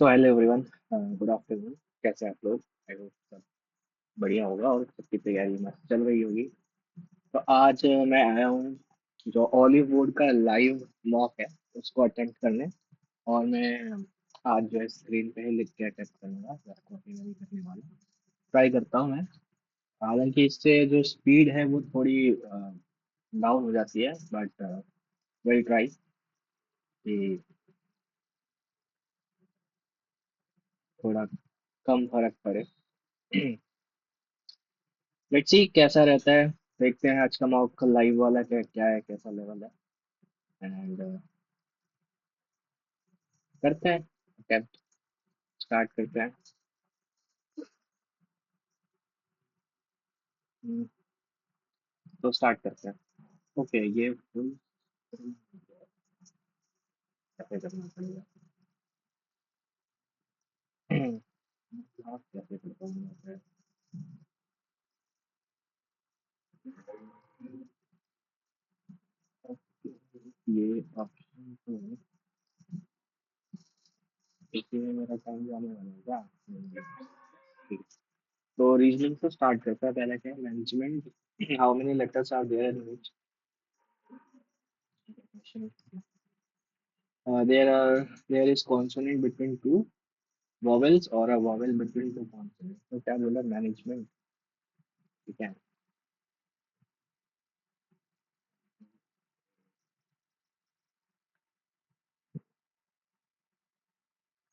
So hello everyone, good afternoon. कैसे हैं आप लोग? आई होप सब बढ़िया होगा और सबकी तैयारी मस्त चल रही होगी। तो आज मैं आया हूँ जो हॉलीवुड का लाइव मॉक है उसको अटेम्प्ट करने। और मैं आज जो है स्क्रीन पे ही लिख के अटेम्प्ट करूँगा, कॉपी नहीं करने वाला। ट्राई करता हूँ मैं। हालांकि इससे जो स्पीड है वो थोड़ी डाउन हो जाती है, बट विल ट्राई कि थोड़ा कम फर्क पड़े। लेट्स सी कैसा रहता है। देखते हैं आज का मॉक लाइव वाला क्या क्या है, कैसा लेवल है। एंड करते हैं अटेम्प्ट, स्टार्ट करते हैं। हम्म, तो स्टार्ट करते हैं। ओके, ये फुल कैसे करना पड़ेगा? Class कैसे करता हूँ मैं? ये ऑप्शन तो इसी में मेरा टाइम जाने वाला है क्या? ठीक। तो रीजनिंग से स्टार्ट करते हैं। पहले क्या है? Management. How many letters are there in which there is consonant between two vowels or a vowel between two consonants। तो क्या बोला? मैनेजमेंट। ठीक है।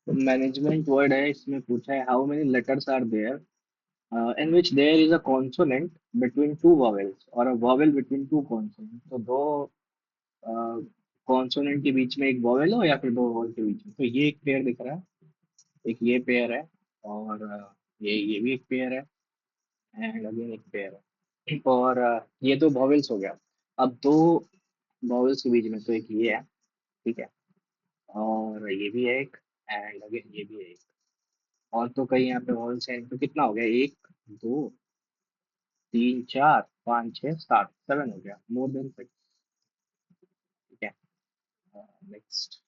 तो मैनेजमेंट वर्ड है, इसमें पूछा है how many letters are there in which there is a consonant between two vowels और a vowel between two consonant. तो दो कॉन्सोनेंट के बीच में एक वॉवेल हो या फिर दो वॉवेल के बीच में। तो ये एक पेयर दिख रहा है, एक ये पेयर है, और ये भी एक पेयर है, एंड अगेन एक पेयर है। और ये दो वॉवेल्स हो गया। अब दो वॉवेल्स के बीच में तो एक ये है, ठीक है, और ये भी है एक, एंड अगेन ये भी है एक। और तो कहीं यहाँ पे वॉवेल्स हैं, तो कितना हो गया? एक, दो, तीन, चार, पाँच, छः, सात, सेवन हो गया, मोर देन सिक्स। ठीक है। Next,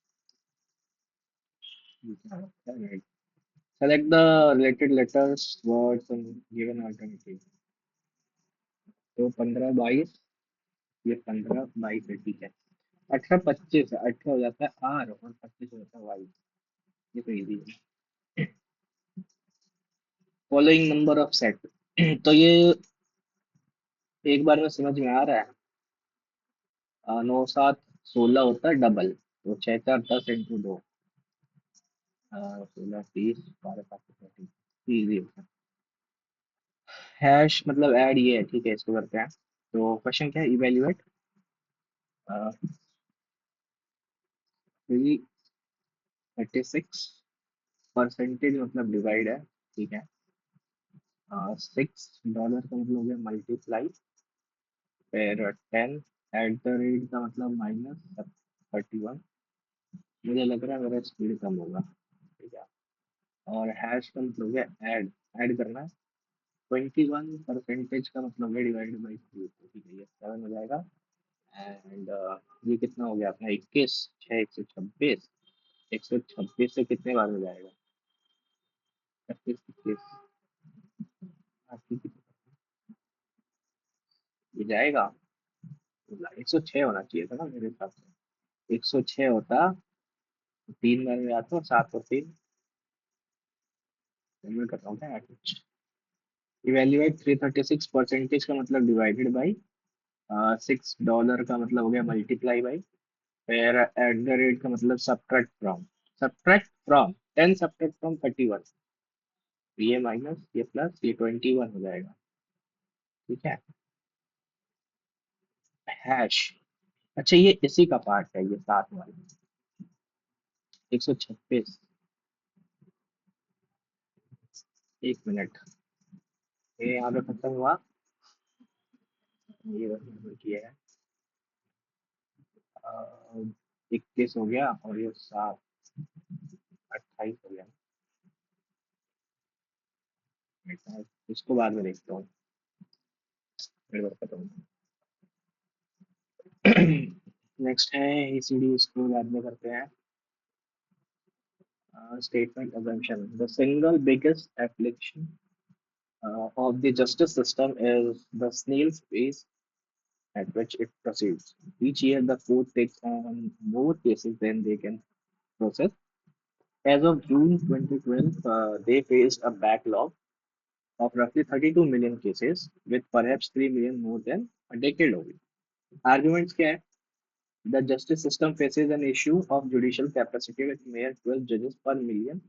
select the related letters words and given alternative. तो 15, 22, ये 15, 22 है, ठीक है। 18, 25, 18 हो जाता है आर और 25 हो जाता है वाई। ये तो इजी है। Following number of set. तो ये एक बार में समझ में आ रहा है। 9, 7, 16 होता है डबल, तो 6, 4, 10 इंटू 2, 16, 30, 12, 5, 30। इजी होता है। हैश मतलब ऐड, ये है, ठीक है, इसको करते हैं। तो क्वेश्चन क्या है? इवेल्युएट 336 परसेंटेज मतलब डिवाइड है, ठीक है। $6 का मतलब हो गया मल्टीप्लाई, फिर 10 एट द रेट का मतलब -31। मुझे लग रहा है मेरा स्पीड कम होगा, ठीक है। और हैश का मतलब हो गया ऐड, ऐड करना है। 21 परसेंटेज का मतलब है डिवाइड बाई 3, ठीक है, ये 7 हो जाएगा। एंड ये कितना हो गया अपना? 21, 6, 126। 126 से कितने बार हो जाएगा? 25, 25, ये जाएगा। 106 होना चाहिए था ना मेरे हिसाब से। 106 होता तो 3 बार में आता, 7 और 3। मैं कर रहा हूँ क्या कुछ? इवेल्युएट 336 परसेंटेज का मतलब डिवाइडेड बाई $6 का मतलब हो गया मल्टीप्लाई बाई, फिर एट द रेट का मतलब subtract from. Subtract from 10 subtract from 31। ये माइनस ये प्लस ये 21 हो जाएगा, ठीक है। हैश, अच्छा ये इसी का पार्ट है, ये साथ वाला। 126, 1 मिनट, ये यहाँ पे खत्म हुआ। ये बस नंबर किया है। 21 हो गया और ये 7, 28 हो गया। इसको बाद में देखता हूँ, मेरे को पता होगा। नेक्स्ट है एसीडी, इसको बाद में करते हैं। Statement assumption. The single biggest affliction of the justice system is the snail's pace at which it proceeds. Each year, the court takes on more cases than they can process. As of June 2012, they faced a backlog of roughly 32 million cases, with perhaps 3 million more than a decade ago. Arguments क्या है? The justice system faces an issue of judicial capacity with mere 12 judges per million.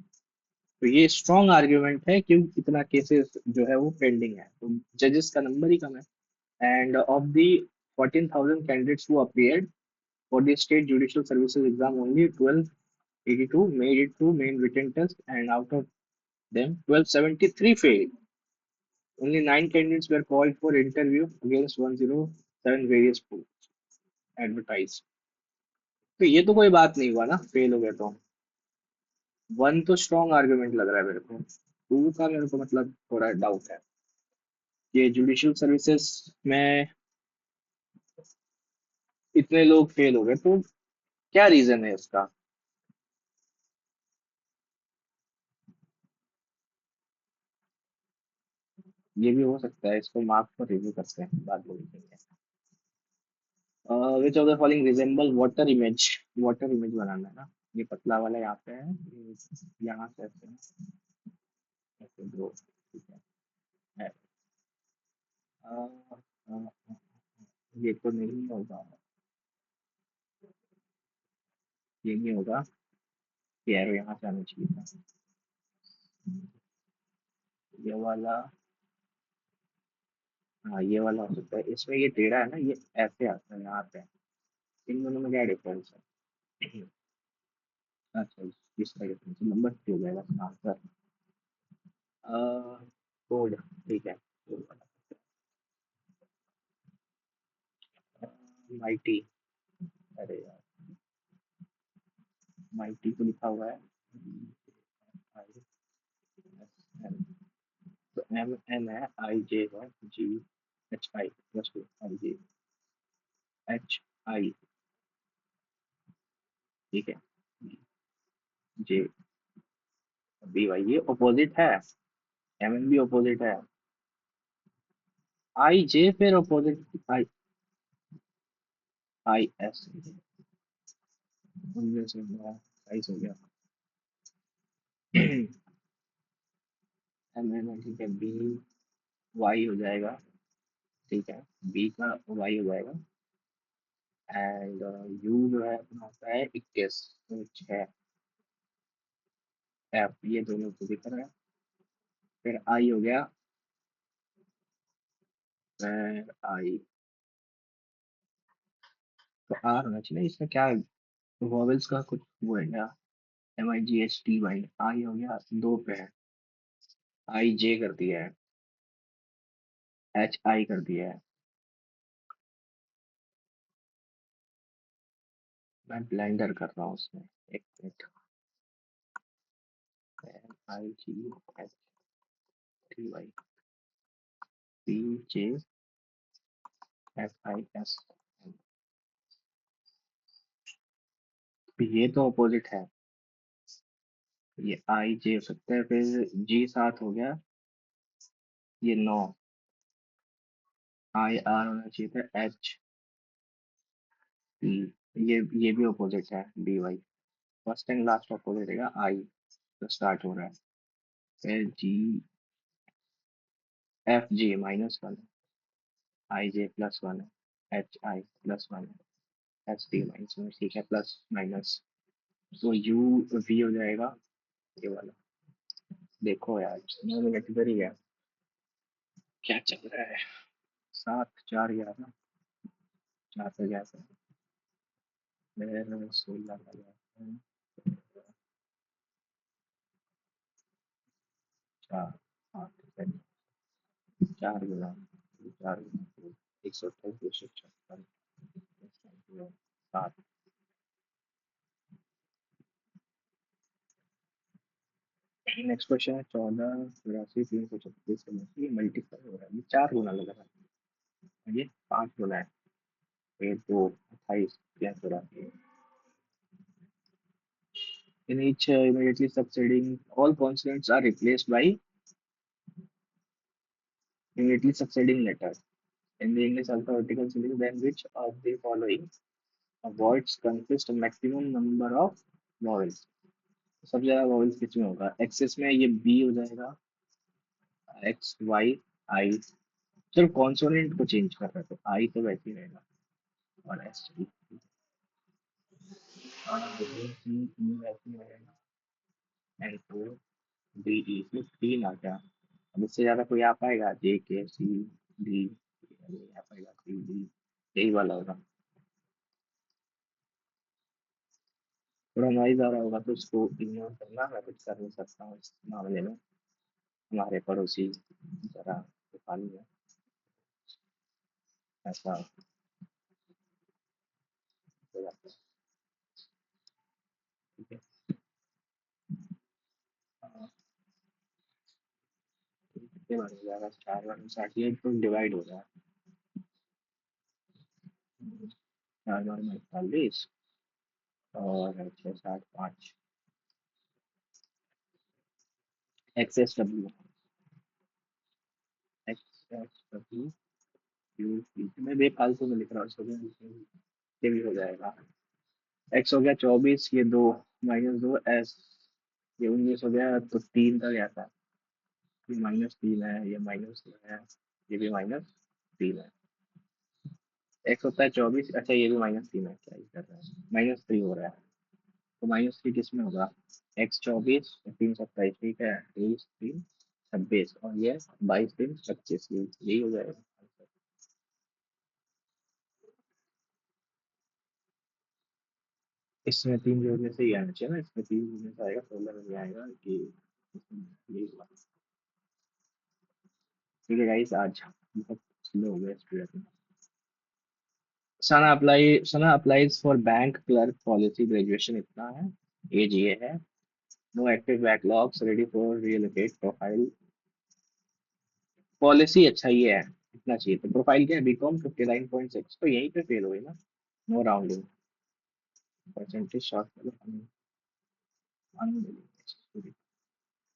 तो ये strong argument है कि इतना cases जो है वो पेंडिंग है, तो जजेस का नंबर ही कम है. End of the 14,000 candidates who appeared for the state judicial services exam, only 1282 made it to main written test, and out of them 1273 failed. Only 9 candidates were called for interview against 107 various posts advertised. तो ये तो कोई बात नहीं हुआ ना, fail हो गया तो. वन तो स्ट्रॉन्ग आर्गुमेंट लग रहा है मेरे को, टू का मेरे को मतलब थोड़ा डाउट है. ये जुडिशियल सर्विसेज में इतने लोग फेल हो गए, तो क्या रीजन है इसका? ये भी हो सकता है, इसको मार्क्स पर रिव्यू करते हैं, बाद में देखेंगे. Which of the following resemble water image. Water image बनाना है ना. ये पतला वाला यहाँ पे है, ये यहाँ से ऐसे ग्रो. ठीक है. अ, अ, ये तो नहीं होगा. ये नहीं होगा. ये एरो यहाँ से आना चाहिए था. ये वाला. हाँ, ये वाला हो सकता है. इसमें ये टेढ़ा है ना, ये ऐसे आता है यहाँ पे. इन दोनों में क्या डिफरेंस है? अच्छा, इस तरह से नंबर हो जाएगा इसका आंसर. कोड. ठीक है. माइटी. अरे यार, माइटी को लिखा हुआ है ISN. तो M है, IJ है, GHI प्लस टू IJHI. ठीक है. JBY ये अपोजिट है. MN भी अपोजिट है. IJ फिर अपोजिट. IS उनमें से साइज हो गया. MN. ठीक है. BY हो जाएगा. ठीक है. B का Y हो जाएगा. एंड U जो है अपना होता है 21, तो 6. F ये दोनों को दिख रहा है. फिर I हो गया. फिर I. तो R होना चाहिए. इसमें क्या वॉवेल्स का कुछ वो है क्या? MIGHTY. I हो गया, दो पे है. IJ कर दिया है. HI कर दिया है. मैं ब्लेंडर कर रहा हूँ उसमें. एक मिनट. MIGHTY. PJFIS. ये तो अपोजिट है. ये IJ हो सकता है. फिर G 7 हो गया. ये 9. IR होना चाहिए था HP. ये भी अपोजिट है. DY. First and last opposite रहेगा. I तो स्टार्ट हो रहा है. फिर FJ -1 है. IJ +1 है. HI +1 है. SD -1. ठीक है. Plus minus. तो UV हो जाएगा. ये वाला. देखो यार, 9 मिनट इधर ही है. क्या चल रहा है? 7 4 11. 4 पे गया. फिर 16 का गया. 4 8. 4 गुना. 4 गुना 128. 256. 7. नेक्स्ट क्वेश्चन है. 14 84 336 ये मल्टीप्लाई हो रहा है. ये 4 गुना लग रहा है. ये 5 गुना है. ये 2 28 क्या हो रहा है? In each immediately succeeding, all consonants are replaced by immediately succeeding letter. In the English alphabetical series, then which of the following words consist a maximum number of vowels? सबसे ज्यादा vowels किस में होगा? एक्सेस में ये B हो जाएगा, x Y आई। चलो कॉन्सोनेंट को चेंज कर रहे हैं तो आई तो वैसे ही रहेगा, और एस टी सी ई वैसे ही रहेगा, एंड ओ डी ई इसमें तीन आ गया। अब इससे ज्यादा कोई आ पाएगा? जे के सी डी नहीं आ पाएगा, सी डी यही वाला होगा। थोड़ा नॉइज आ रहा होगा तो उसको इग्नोर करना, मैं कुछ कर नहीं सकता हूँ इस मामले में। हमारे पड़ोसी जरा तूफानी है, ऐसा हो जाता है। ठीक है। हाँ, तो कितने बार हो जाएगा? 4 बार 60 तो डिवाइड हो जाए। 4 बार में 48 और 6 7 5 x S W, x S W U P मैं बेफालतू में लिख रहा हूँ, ये भी हो जाएगा। एक्स हो गया 24, ये दो -2 एस, ये 19 हो गया, तो 3 का क्या था? ये -3 है, ये -2 है, ये भी -3 है। एक्स होता है 24, अच्छा ये भी -3 है, क्या ही कर रहा है, -3 हो रहा है। तो -3 किस में होगा? एक्स 24, 3 27, ठीक है, 23 3 26, और ये 22 3 25, यही हो जाएगा। इसमें 3 जोड़ने से ही आना चाहिए ना, इसमें 3 जोड़ने से आएगा, 16 में भी आएगा कि यही हुआ। ठीक है गाइस, आज बहुत स्लो हो गया student. Sana applies for bank clerk policy, graduation इतना है, एज ये है, no active backlogs, ready for relocate, profile policy अच्छा ही है, इतना चाहिए। तो प्रोफाइल क्या है? बीकॉम 59.6, तो यहीं पे फेल हुई ना, no rounding, percentage short,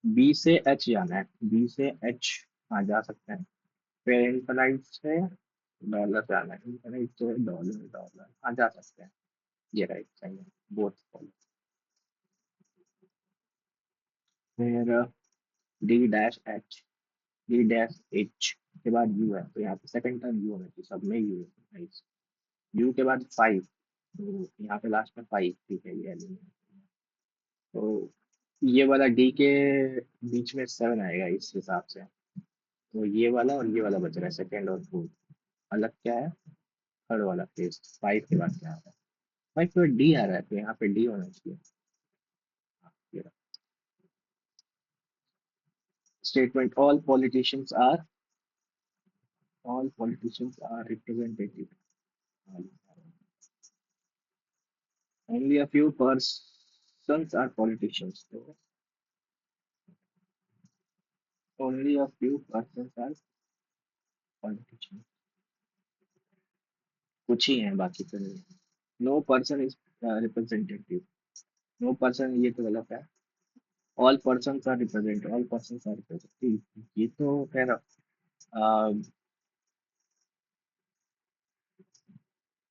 B से एच जाना है, बी से एच, हाँ जा सकते हैं। फिर इनफाइनाइट से डॉलर जाना है, इनफाइनाइट से डॉलर, डॉलर, हाँ जा सकते हैं। ये राइट सही है, बोथ। फिर D dash H, D dash H के बाद यू है, तो यहाँ पे सेकंड टर्म यू होना चाहिए, सब में यू है। यू के बाद 5, तो यहाँ पे लास्ट में 5, ठीक है, ये एलिमेंट। तो ये वाला डी के बीच में 7 आएगा इस हिसाब से, तो ये वाला और ये वाला बच रहा है, सेकंड और फोर्थ। अलग क्या है? थर्ड वाला फेज 5 के बाद क्या आ रहा है? 5 के बाद डी आ रहा है, तो यहाँ पे डी होना चाहिए। Statement, all politicians are representative, only a few persons are politicians, so only a few persons are politicians, कुछ ही हैं, बाकी तो नहीं। No person is representative, no person ये तो गलत है। All person are represent, all person are representative, ये तो खैर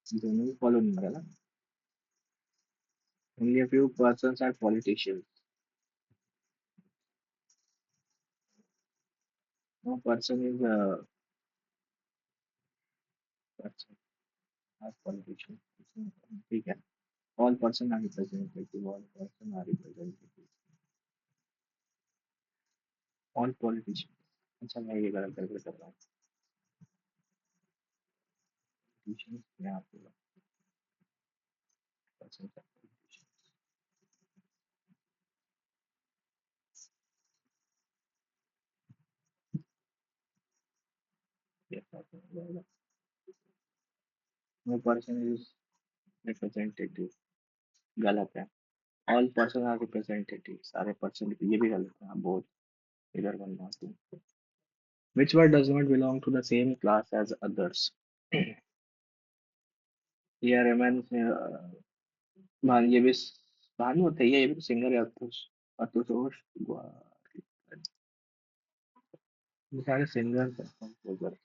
दोनों ही फॉलो नहीं हो रहा ना। Only a few person are politicians, no person is person are politicians, ठीक है। All person are representative, all person are representative, all politician, अच्छा मैं ये गलत करके कर रहा हूँ, पॉलिटिशियंस यहाँ पे पर्सन का पॉलिटिशियन, ये प्रॉब्लम हो जाएगा। नो पर्सन इज रिप्रेजेंटेटिव, गलत है। ऑल पर्सन आर रिप्रेजेंटेटिव, सारे पर्सन, ये भी गलत है, हाँ, बहुत इधर बनना तू। Which word does not belong to the same class as others? ये रेमन, हाँ ये भी भानु होते ये भी सिंगर है। आशुतोष गोवारिकर। ये सारे singer composer.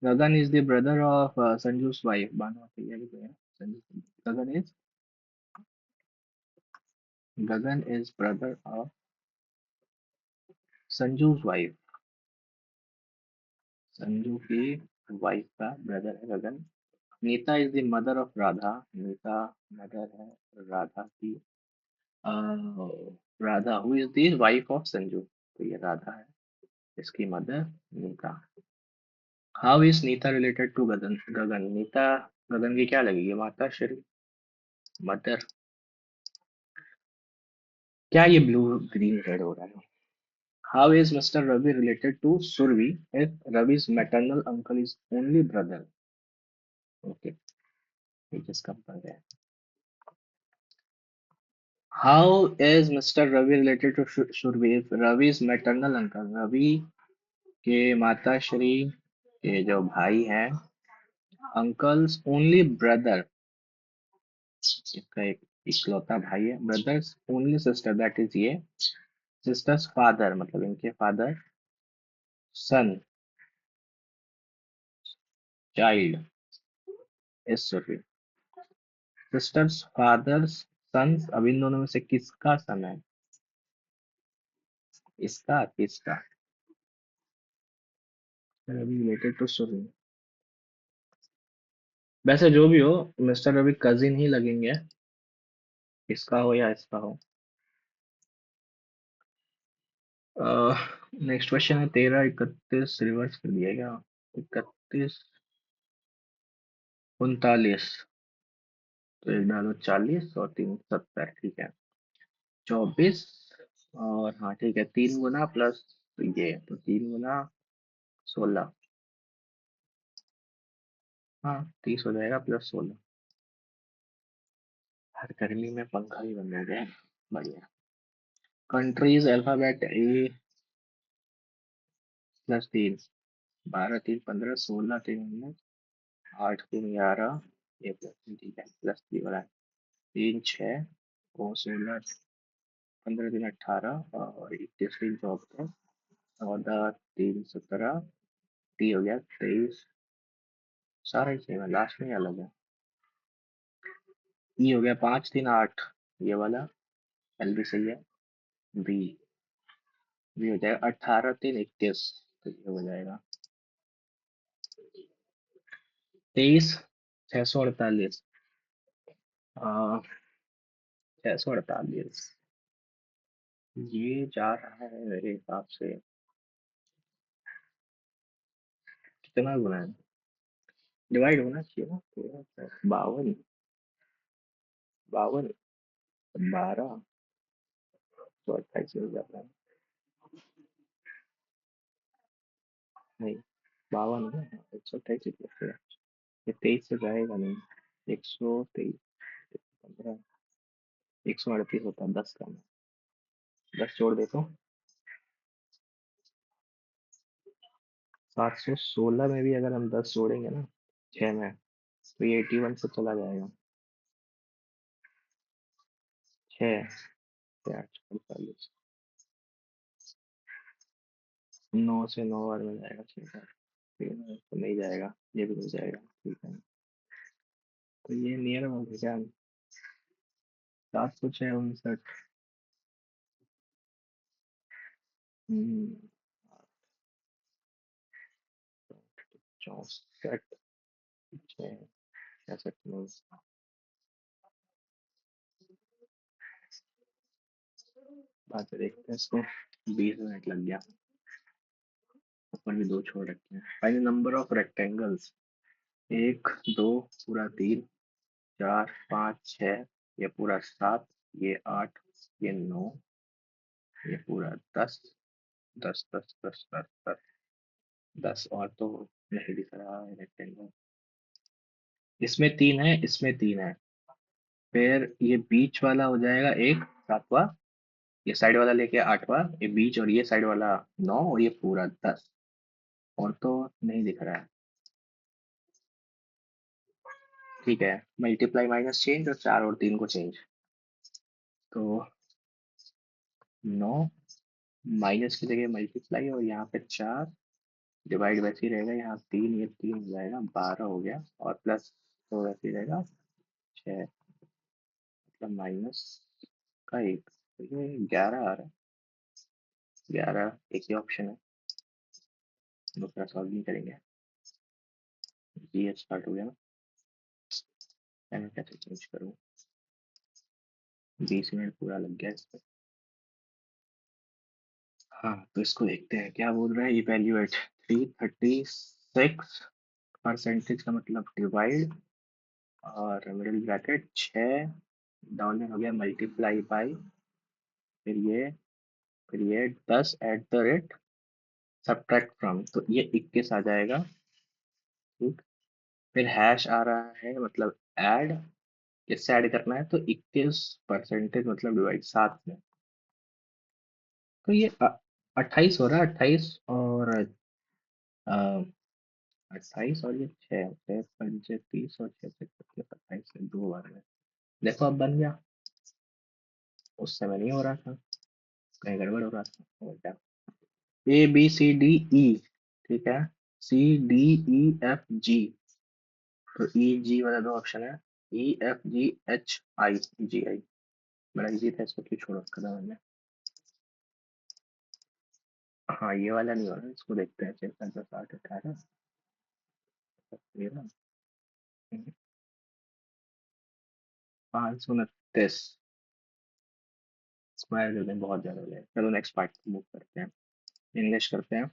Gagan is the brother of Sanju's wife. Bhanu होते ये भी तो है। Sanju Gagan is brother of Sanju's wife. Sanju की वाइफ का ब्रदर है Gagan. Nita is the mother of Radha. Nita mother है राधा की। Radha who is the wife of Sanju, तो ये राधा है, इसकी mother Nita. How is Nita related to Gagan. Gagan Nita Gagan की क्या लगेगी, माता श्री, मदर। क्या ये ब्लू ग्रीन रेड हो रहा है। How is mister Ravi related to Surabhi if Ravi's maternal uncle is only brother। Okay, ये किसका पढ़ है। How is mister Ravi related to Surabhi if Ravi's maternal uncle, Ravi के माता श्री के जो भाई हैं, अंकल्स ओनली ब्रदर, इसका एक इकलौता भाई है, brothers only sister that is ये, सिस्टर्स फादर मतलब इनके father, son child is Surbhi. Sisters fathers sons, अब इन दोनों में से किसका सन है, इसका किसका। Ravi related to Surbhi. वैसे जो भी हो, मिस्टर रवि कजिन ही लगेंगे, इसका हो या इसका हो। नेक्स्ट क्वेश्चन है 13 31 रिवर्स कर दिया क्या। 31 39, तो एक डालो 40 और 3 70, ठीक है। 24 और हाँ ठीक है, 3 गुना प्लस ये, तो 3 गुना 16, हाँ 30 हो जाएगा प्लस 16। हर गर्मी में पंखा भी बंद हो गया है। बढ़िया। कंट्रीज अल्फाबेट ए +3, 12 3 15, 16 3 19, 8 3 11, ये प्लस, ठीक है +3 वाला है। 3 6 और 16 15 3 18 और 21 3 24, 14 3 17, टी हो गया 23, सारा ही सेम है, लास्ट में ही अलग है। ई हो गया 5 3 8, ये वाला एल भी सही है। बी बी हो जाएगा 18 3 21, तो ये हो जाएगा 23 648, 648, ये जा रहा है मेरे हिसाब से, कितना गुना है, डिवाइड होना चाहिए ना, 52 52 12, तो 28 हो जाता है। नहीं, 52 है, 128 है, ये 23 से जाएगा नहीं। 123 15, 138 होता है, 10 का 10 जोड़ दे तो 716 में भी अगर हम 10 जोड़ेंगे ना 6 में, तो ये 81 से चला जाएगा। 6 8 45, 9 से 9 बार में जाएगा 6 बार, ठीक है, तो नहीं जाएगा, ये भी नहीं जाएगा, ठीक है। तो ये नियर अबाउट है क्या, 7 6 59। 64 66 बाद में देखते हैं इसको। 20 मिनट लग गया, ऊपर भी दो छोड़ रखे हैं। फाइनल नंबर ऑफ रेक्टेंगल्स, 1 2 पूरा 3 4 5 6, ये पूरा 7, ये 8, ये 9, ये पूरा 10 10 10 10 10 10 10, और तो नहीं दिख रहा है रेक्टेंगल। इसमें 3 है, इसमें 3 है, फिर ये बीच वाला हो जाएगा एक 7वां, ये साइड वाला लेके 8वां, ये बीच और ये साइड वाला 9 और ये पूरा 10, और तो नहीं दिख रहा है। ठीक है, मल्टीप्लाई माइनस चेंज और 4 और 3 को चेंज। तो 9 माइनस की जगह मल्टीप्लाई, और यहाँ पे 4 डिवाइड वैसे ही रहेगा, यहाँ 3, ये 3 हो जाएगा, 12 हो गया, और प्लस तो वैसे ही रहेगा 6, मतलब माइनस का 1, तो ये 11 आ रहा है। 11 एक ही ऑप्शन है, दूसरा सॉल्व नहीं करेंगे। जी स्टार्ट हो गया ना, मैं कैसे चेंज करूँ? 20 मिनट पूरा लग गया इस पे। हाँ, तो इसको देखते हैं क्या बोल रहा है। इवेल्युएट 336 परसेंटेज का मतलब डिवाइड, और मिडिल ब्रैकेट 6 डॉलर हो गया मल्टीप्लाई बाई, फिर ये फिर ये 10 at the rate subtract from, तो ये 21 आ जाएगा। ठीक, फिर हैश आ रहा है, मतलब ऐड, किससे ऐड करना है, तो 21 परसेंटेज मतलब डिवाइड 7 में, तो ये 28 हो रहा है। 28 और 28 और ये 6, 6 पंचे 30 और 6 से 27 से 2 बार में, देखो अब बन गया। उस समय नहीं हो रहा था, कहीं गड़बड़ हो रहा था, और क्या। A B C D E, ठीक है, C D E F G, तो ई जी वाला दो ऑप्शन है, E F G H I जी आई, बड़ा इजी था, इसको क्यों छोड़ रखा था मैंने। हाँ, ये वाला नहीं हो रहा, इसको देखते हैं। 6 5 10 8 18 13 529 स्क्वायर कर दें, बहुत ज्यादा हो जाएगा। चलो नेक्स्ट पार्ट मूव करते हैं, इंग्लिश करते हैं।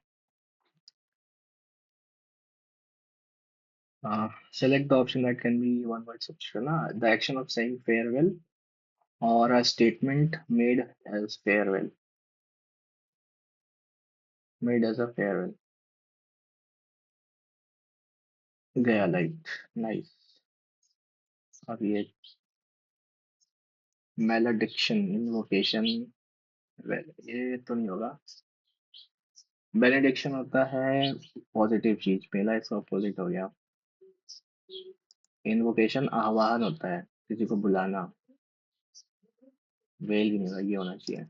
Select the option that can be one word substitution. The action of saying farewell or a statement made as farewell, made as a farewell. गया लाइट, नाइस। अब ये malediction, invocation, well, ये तो नहीं होगा। बेनेडिक्शन होता है पॉजिटिव चीज, पहला इसका ऑपोजिट हो गया। इन्वोकेशन आह्वान होता है, किसी को बुलाना। वेल भी नहीं होगा, ये होना चाहिए।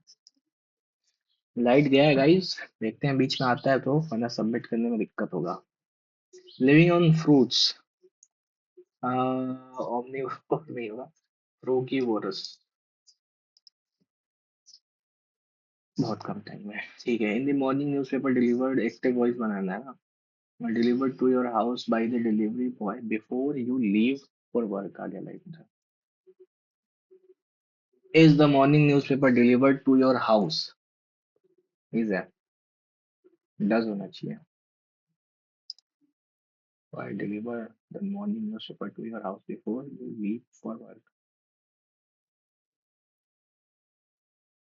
लाइट गया है गाइस, देखते हैं बीच में आता है तो, वरना सबमिट करने में दिक्कत होगा। लिविंग ऑन फ्रूट्स, ओमनीवोर नहीं होगा, फ्रूगीवोरस। बहुत कम टाइम है, ठीक है। In the morning newspaper delivered, active voice बनाना है ना। Delivered to your house by the delivery boy before you leave for work, आ गया light. Is the morning newspaper delivered to your house, is है, does होना चाहिए। Why deliver the morning newspaper to your house before you leave for work?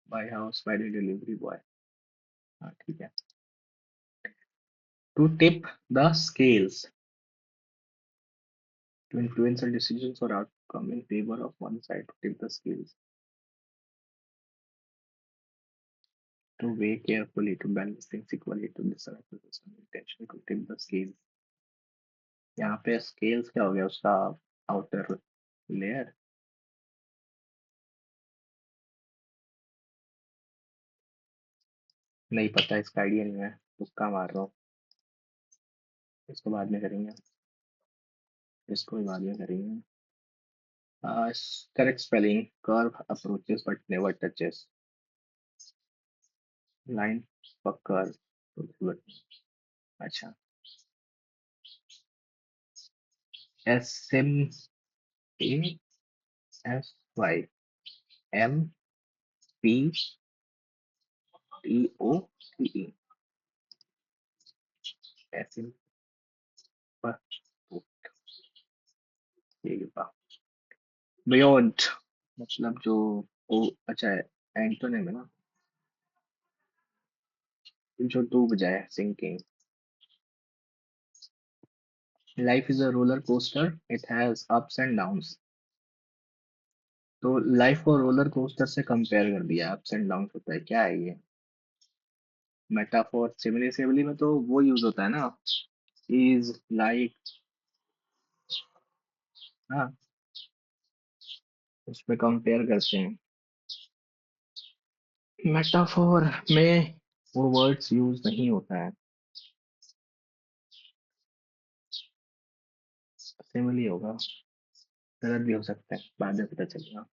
By house by the delivery boy, हाँ ठीक है। To tip the scales, to influence a decisions or outcome in favor of one side, to tip the scales. To weigh carefully, to balance things equally, to decide with some intention, to tip the scales. यहाँ पे scales क्या हो गया, उसका outer layer। नहीं पता, इसका idea नहीं है, तुक्का मार रहा हूँ। इसको बाद में करेंगे, इसको भी बाद में करेंगे। Correct spelling, curve approaches but never touches. Line for curve, but अच्छा। S M A S Y M P T O T E, S M पर ये होगा। Beyond मतलब जो, ओ अच्छा है, एंटोनिम है ना, जो डूब जाए, sinking. Life is a roller coaster, it has ups and downs. तो लाइफ को रोलर कोस्टर से कंपेयर कर दिया, अप्स एंड डाउन होता है, क्या है ये मेटाफोर। सिमिली सिमिली में तो वो यूज होता है ना, इज लाइक, हाँ, उसमें कंपेयर करते हैं। मेटाफोर में वो वर्ड्स यूज नहीं होता है, सिमिली होगा, गलत भी हो सकता है, बाद में पता चलेगा।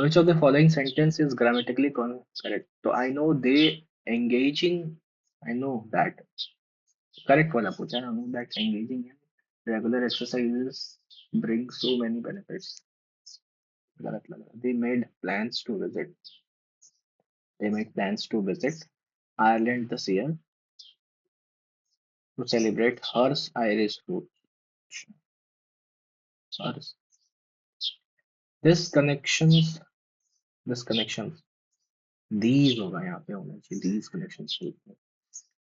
Which of the following sentence is grammatically correct? So I know they engaging. I know that correct वाला पूछा है, I know that engaging in regular exercises bring so many benefits. गलत लगा. They made plans to visit Ireland this year to celebrate Hearst Irish food. Hearst. This connections, this connections. These होगा यहाँ पे होना चाहिए. These connections.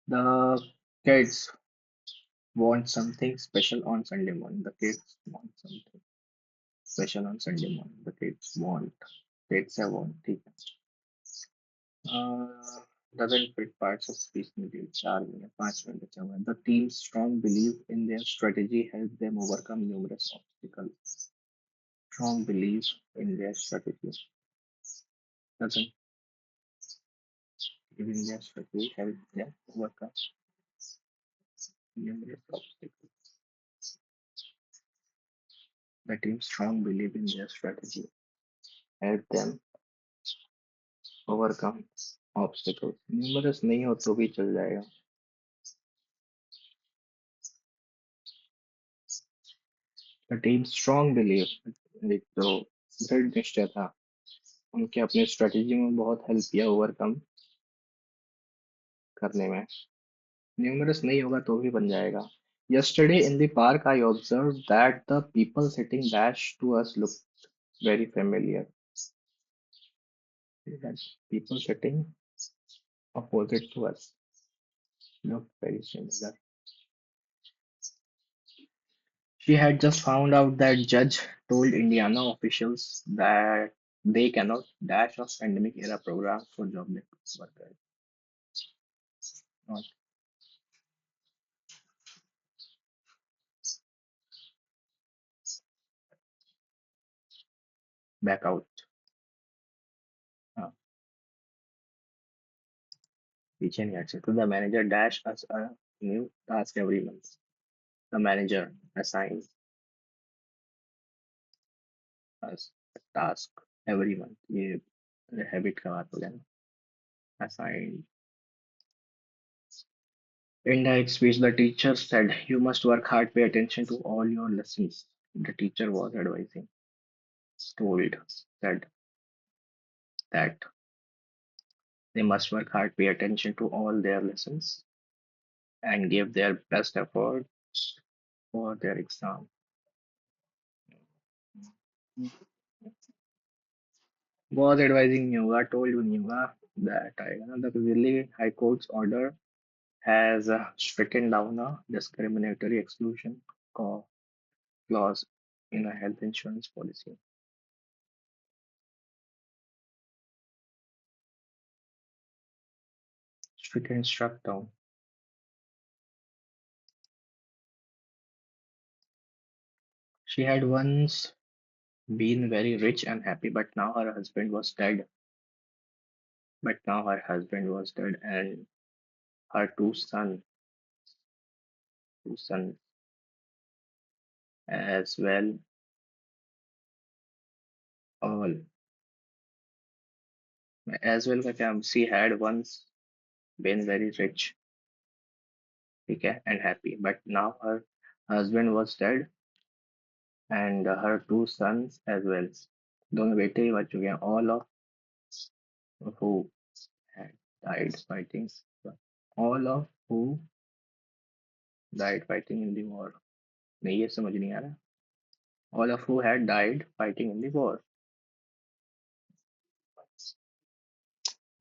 The kids want something special on Sunday morning. The kids want something special on Sunday morning. The kids want. Kids have want. ठीक है. Doesn't fit parts of speech में 4 minute 5 minute बचा हुआ है. The team's strong belief in their strategy helped them overcome numerous obstacles. Strong belief in their strategy doesn't believe in their strategy help them overcome numerous obstacles. The team's strong belief in their strategy helped them overcome obstacles. Numerous नहीं हो तो भी चल जाएगा. The team's strong belief, एक तो दृढ़ निश्चय था, उनके अपने स्ट्रेटेजी में बहुत हेल्प किया ओवरकम करने में. न्यूमरस नहीं होगा तो भी बन जाएगा. Yesterday in the park, I observed that the people sitting dash to us looked very familiar. That people sitting opposite to us looked very similar. She had just found out that judge told Indiana officials that they cannot dash off pandemic era programs for jobless workers. Not back out. हाँ, पीछे नहीं हट सकते. The manager dash us a new task every month. The manager assigns us a task every month. ये habit का बात हो गया ना. Assigned. Indirect speech. The teacher said, "You must work hard. Pay attention to all your lessons." The teacher was advising. Told. Said that they must work hard, pay attention to all their lessons, and give their best effort for their exam. Was advising नहीं होगा, told भी नहीं होगा. That आएगा ना. The Delhi High Court's order has stricken down a discriminatory exclusion clause in a health insurance policy. Stricken, struck down. She had once been very rich and happy, but now her husband was dead. And her two sons as well, all as well का क्या. She had once been very rich, ठीक है, and happy, but now her husband was dead and her two sons as well. दोनों बेटे ही मर चुके हैं. All of who had died fighting. All of who died fighting in the war. नहीं, ये समझ नहीं आ रहा. All of who had died fighting in the war.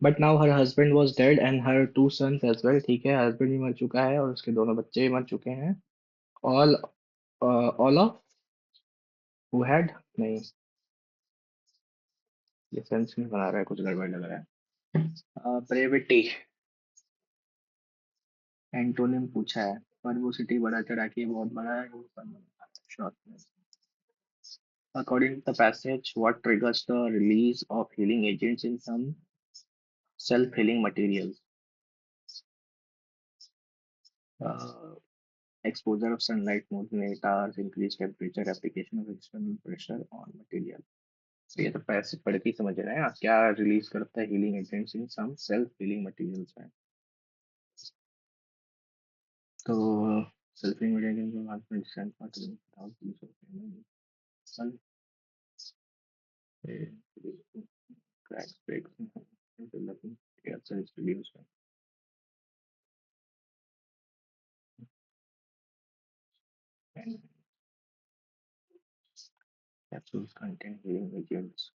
But now her husband was dead and her two sons as well. ठीक है, husband भी मर चुका है और उसके दोनों बच्चे भी मर चुके हैं. All all of who had, नहीं, ये सेंस नहीं बना रहा है, कुछ गड़बड़ लग रहा है. ब्रेविटी एंटोनिम पूछा है. वर्बोसिटी बढ़ा चढ़ा के बहुत बड़ा है. Shortness. According to the passage, what triggers the release of healing agents in some self-healing materials. Uh, Exposure of sunlight, movement hours, increased temperature, application of external pressure on material. तो ये तो पैसे पढ़ के ही समझ रहे हैं आप क्या रिलीज करता है healing agents in some self healing materials है। तो सेल्फ हीलिंग मटेरियल के बाद में distance part sun cracks breaks developing air cells reduce and capsules contain healing agents.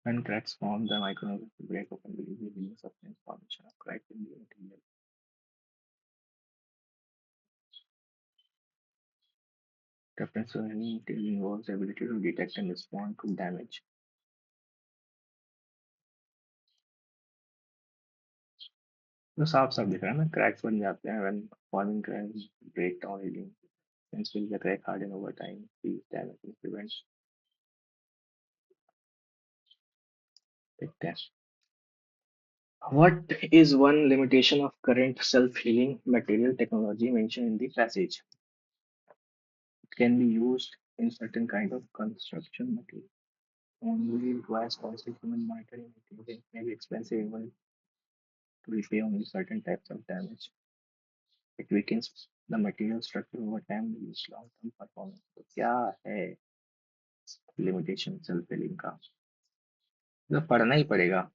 When cracks form, the microorganisms break open, releasing healing substance formation of cracks in the material. Reference to any material involves the ability to detect and respond to damage. तो साफ साफ दिख रहा है ना cracks बन जाते हैं when forming cracks break down healing and will the crack harden over time these damage and prevents देखते हैं what is one limitation of current self-healing material technology mentioned in the passage. It can be used in certain kind of construction material only requires constant human monitoring. It may be expensive even to repair only certain types of damage. It weakens the material structure over time, reduce long-term performance. तो क्या है limitation self healing का तो पढ़ना ही पड़ेगा।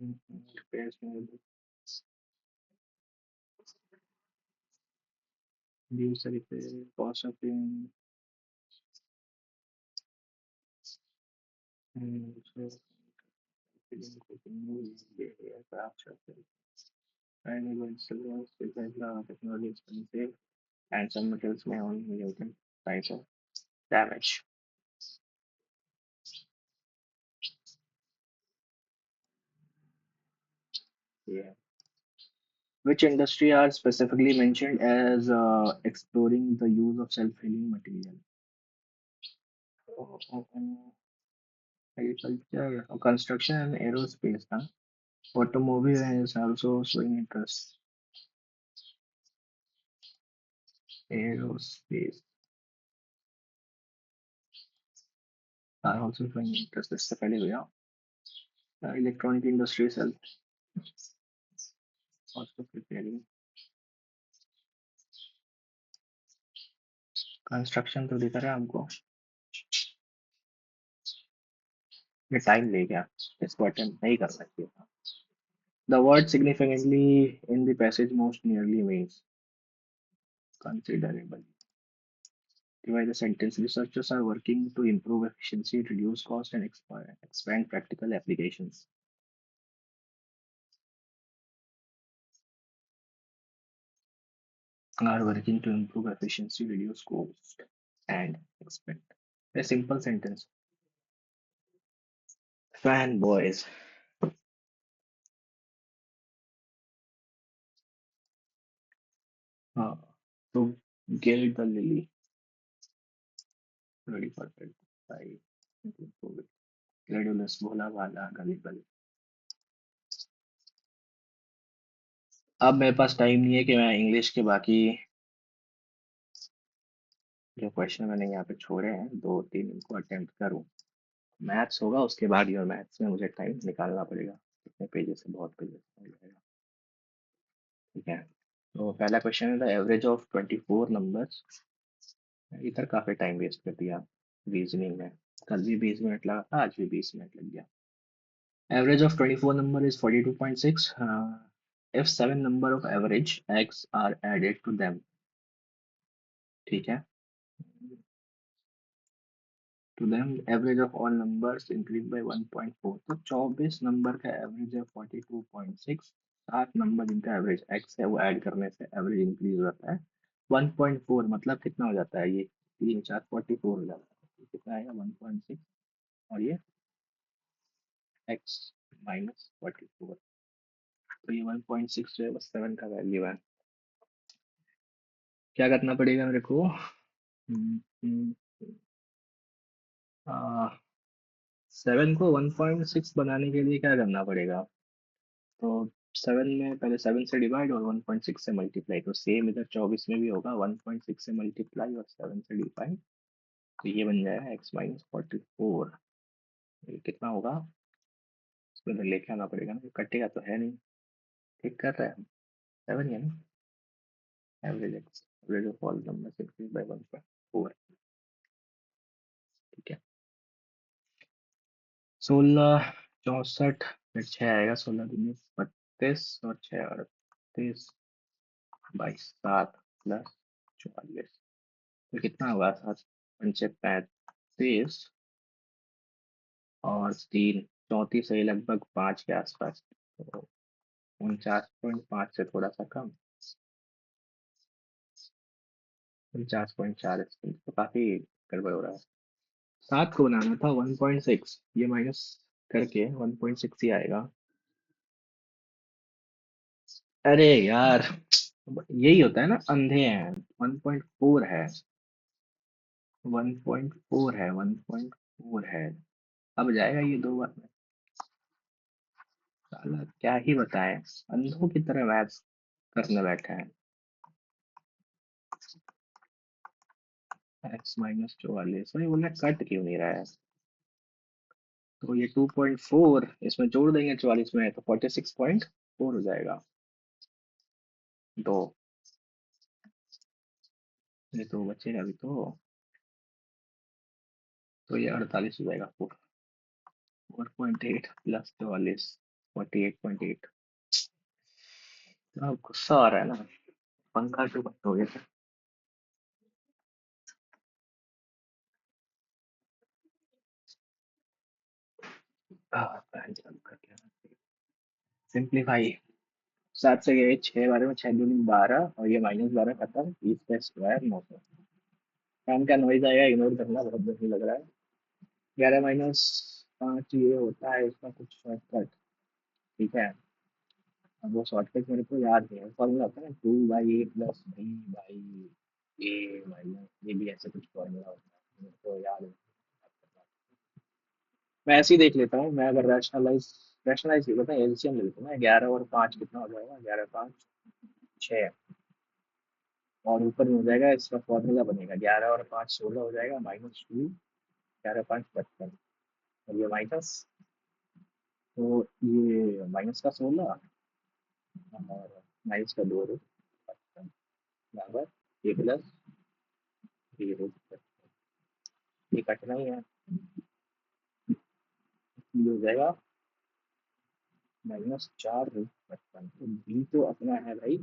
Repairs may reduce the repair cost of so healing could remove the aircraft structure. And even silver because the technology is expensive and some materials may only mutant types of damage. Yeah. Which industry are specifically mentioned as exploring the use of self-healing material? Agriculture, construction, and aerospace. Huh? Automobile is also showing interest. Aerospace are also showing interest. इससे पहले हुआ electronic industry is also preparing. Construction तो दिख रहा है हमको ये time ले गया इसको अटेम्प्ट नहीं कर सकते। The word significantly in the passage most nearly means considerable. Divide the sentence. Researchers are working to improve efficiency, reduce cost, and expand practical applications. Are working to improve efficiency, reduce cost, and expand. A simple sentence. Fanboys. Uh, to gild the lily. Ready for bed. By Credulous, भोला भाला, gullible. अब मेरे पास time नहीं है कि मैं English के बाकी जो क्वेश्चन मैंने यहाँ पे छोड़े हैं दो तीन इनको अटेम्प्ट करूँ। मैथ्स होगा उसके बाद ही और मैथ्स में मुझे टाइम निकालना पड़ेगा कितने पेजेस से बहुत पेजेस हो जाएगा। ठीक है तो पहला क्वेश्चन है द एवरेज ऑफ 24 नंबर्स। इधर काफ़ी टाइम वेस्ट कर दिया रीजनिंग में। कल भी 20 मिनट लगा था आज भी 20 मिनट लग गया। Average of 24 number is 42.6 if 7 number of average x are added to them। ठीक है to them average of all numbers increased by 1.4 तो 24 नंबर का एवरेज है 42.6 सात नंबर जिनका एवरेज x है वो ऐड करने से एवरेज इंक्रीज हो जाता है 1.4 मतलब कितना हो जाता है ये 3 4 44 हो जाता है तो कितना आएगा 1.6 और ये x माइनस 44 तो ये 1.6 जो है वो 7 का वैल्यू है। क्या करना पड़ेगा मेरे को? 7 को 1.6 बनाने के लिए क्या करना पड़ेगा? तो 7 में पहले 7 से डिवाइड और 1.6 से मल्टीप्लाई, तो सेम इधर 24 में भी होगा, 1.6 से मल्टीप्लाई और 7 से डिवाइड। तो ये बन जाएगा x-44। ये कितना होगा? इसमें तो लेके आना पड़ेगा ना, ये कटेगा तो है नहीं। ठीक कर रहा है हम। 7 है ना? Average x average of all numbers increase by 1.4। ठीक है। 16, 64, फिर 6 आएगा, 16 दूनी 32 और 6 38, 22, 7 प्लस 44। तो कितना होगा? 7 पंचे 35 और 3 34 है, लगभग 5 के आसपास। तो 49.5 से थोड़ा सा कम, 49.4। तो काफी गड़बड़ हो रहा है। 7 को बनाना था 1.6, ये माइनस करके 1.6 ही आएगा। अरे यार, यही होता है ना, अंधे हैं। 1.4 है, 1.4 है, 1.4 है। अब जाएगा ये 2 बार में। साला क्या ही बताएं, अंधों की तरह मैथ्स करने बैठे हैं। x-44, वही बोला, कट क्यों नहीं रहा है? तो ये 2.4 इसमें जोड़ देंगे 44 में, तो 46.4 हो जाएगा। दो, ये तो बचेगा भी तो ये 48 हो जाएगा। 4.8 प्लस 44, 48.8। अब गुस्सा आ रहा है ना, पंखा क्यों बंद हो गया? फैन चालू कर दिया। सिंप्लीफाई। 7 से गए 6 बारे में, 6 दूनी 12 और ये -12 खत्म, 20 का स्क्वायर 900। फैन का नॉइज आएगा, इग्नोर करना, बहुत बढ़िया लग रहा है। 11-5 ये होता है इसका कुछ शॉर्टकट। ठीक है। अब वो शॉर्टकट मेरे को याद नहीं है, फॉर्मूला होता है ना, 2/b/a ये भी ऐसे कुछ फॉर्मूला होता है, मेरे को याद है। मैं ऐसे ही देख लेता हूँ, मैं अगर रैशनलाइज रैशनलाइज बताता हूँ, एलसीएम ले लेता हूँ ना, 11 और 5 कितना हो जाएगा? 11, 5, 6। और ऊपर में हो जाएगा, इसका फॉर्मूला बनेगा 11 और 5 16 हो जाएगा, -2, 11, 5, 55। और ये माइनस, तो ये माइनस का 16 और माइनस का 2 बराबर, ये प्लस ये रूट, ये कटना ही है। ये हो जाएगा -4 रूट 55। तो बी तो अपना है भाई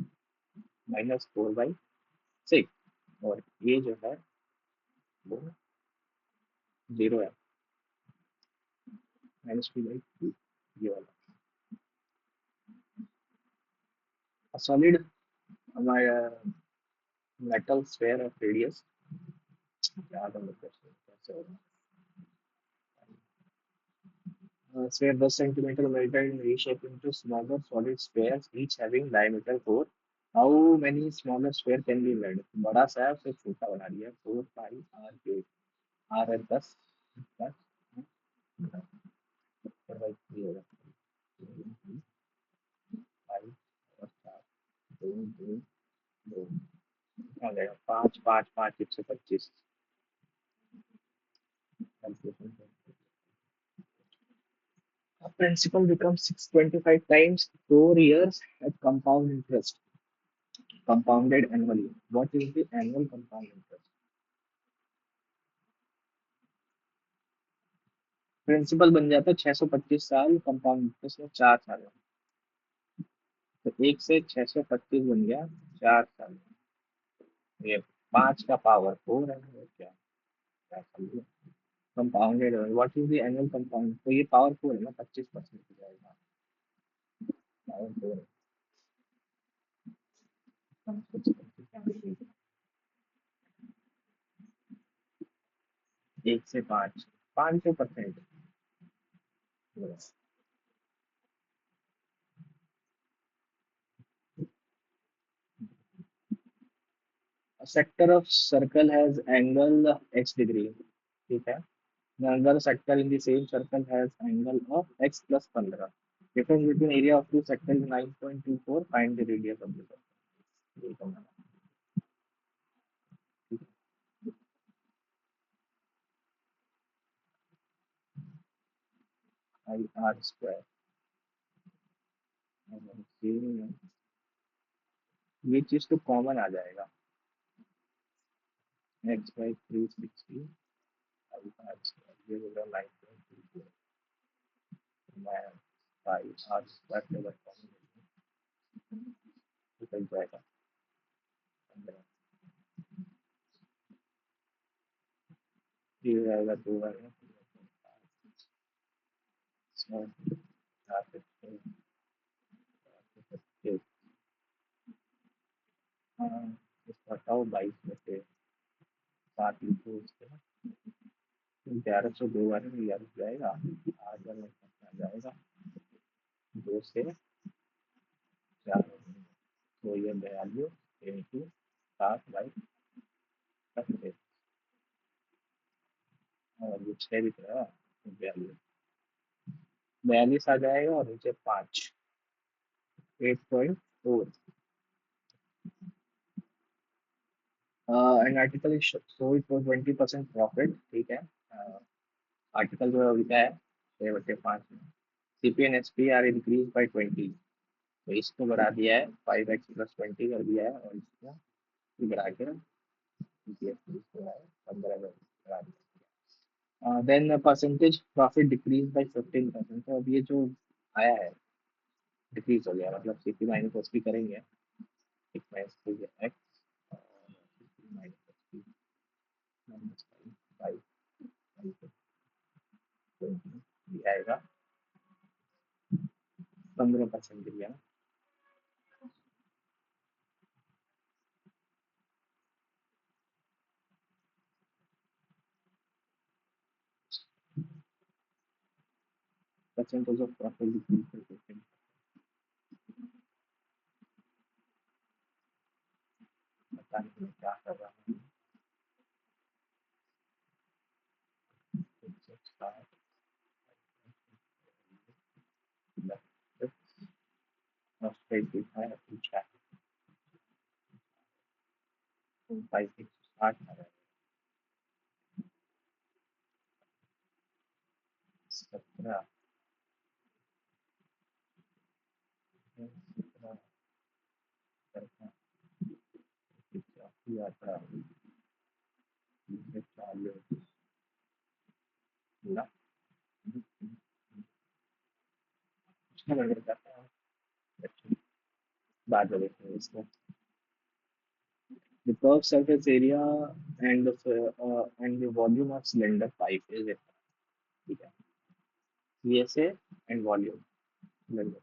-4/6, और ये जो है वो 0 है, -2/2, ये वाला। A solid metal sphere of radius, याद है मुझे कैसे होगा। Sphere 10 centimeter melted and reshaped into smaller solid spheres, each having diameter 4. How many smaller sphere can be made? बड़ा सा है, उसे छोटा बना दिया, 4 pi r cube। r है 10, 10 4/3 होगा, 5 और 4, 2 2 2, कितना हो जाएगा? 5 5 5 125। Principal becomes 625 times 4 years at compound interest, compounded annually. What is the annual compound interest? Principal बन जाता है 625 साल, कंपाउंड इंटरेस्ट में 4 साल है। तो 1 से 625 बन गया 4 साल। ये 5 का पावर 4 है, और क्या क्या समझे? Compounded, what is the annual compound? तो ये पावर 4 है ना, 25% हो जाएगा। पावर 4 1 से 5, 500%। Sector of circle has angle x degree, ठीक है। Another sector in the same circle has angle of x plus 15. Difference between area of two sectors is 9.24. Find the radius of the circle. ये करना है। I r square। ये चीज तो common आ जाएगा। x by 360 I r square ये होगा 9.24 minus 5 r square के बाद कॉमन निकल जाएगा 15। ये आएगा 2 आएगा 4 इसको हटाओ 22 में से 7 लिखो उसके बाद 1100 दो बार में 11 जाएगा 8 बार में कितना जाएगा 2 से 4 तो ये 42 इंटू 7/10 और ये 6 दिख रहा है 42 आ जाएगा और नीचे 5 8.4 an article sold for 20% profit, ठीक है। आर्टिकल जो बिका है 6/5 में। CP and SP R increase by 20, तो इसको बढ़ा दिया है 5x प्लस 20 कर दिया है और इसको बढ़ा के 15 then percentage profit decrease by 15%। तो अब ये जो आया है डिक्रीज हो गया, मतलब सीपी माइनस एसपी करेंगे x minus x minus SP minus 5 आएगा 15% दिया। Percentage of profit decrease by 15। पता नहीं मैं क्या कर रहा हूँ। अच्छा 5 8 17 यात्रा 40 ना उसका नजर करता हूँ। बाद में देखेंगे इसको। The curved surface area and the volume of cylinder pipe is it, ठीक है। CSA एंड वॉल्यूम सिलेंडर,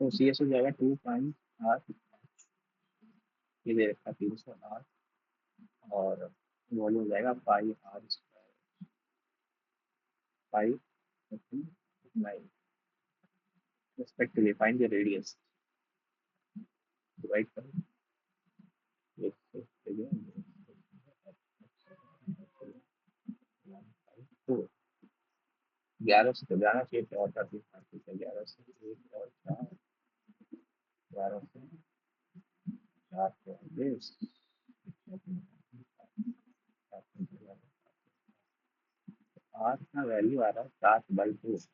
तो CS हो जाएगा 2 पाई आर, ये दे रखा 308 और वॉल्यूम हो जाएगा पाई पाई 9 respectively find the radius divide कर एक से तो 11 से तो जाना चाहिए था और 11 से 1 और 4 11 से 4 तो 8 का वैल्यू आ रहा है 7/2।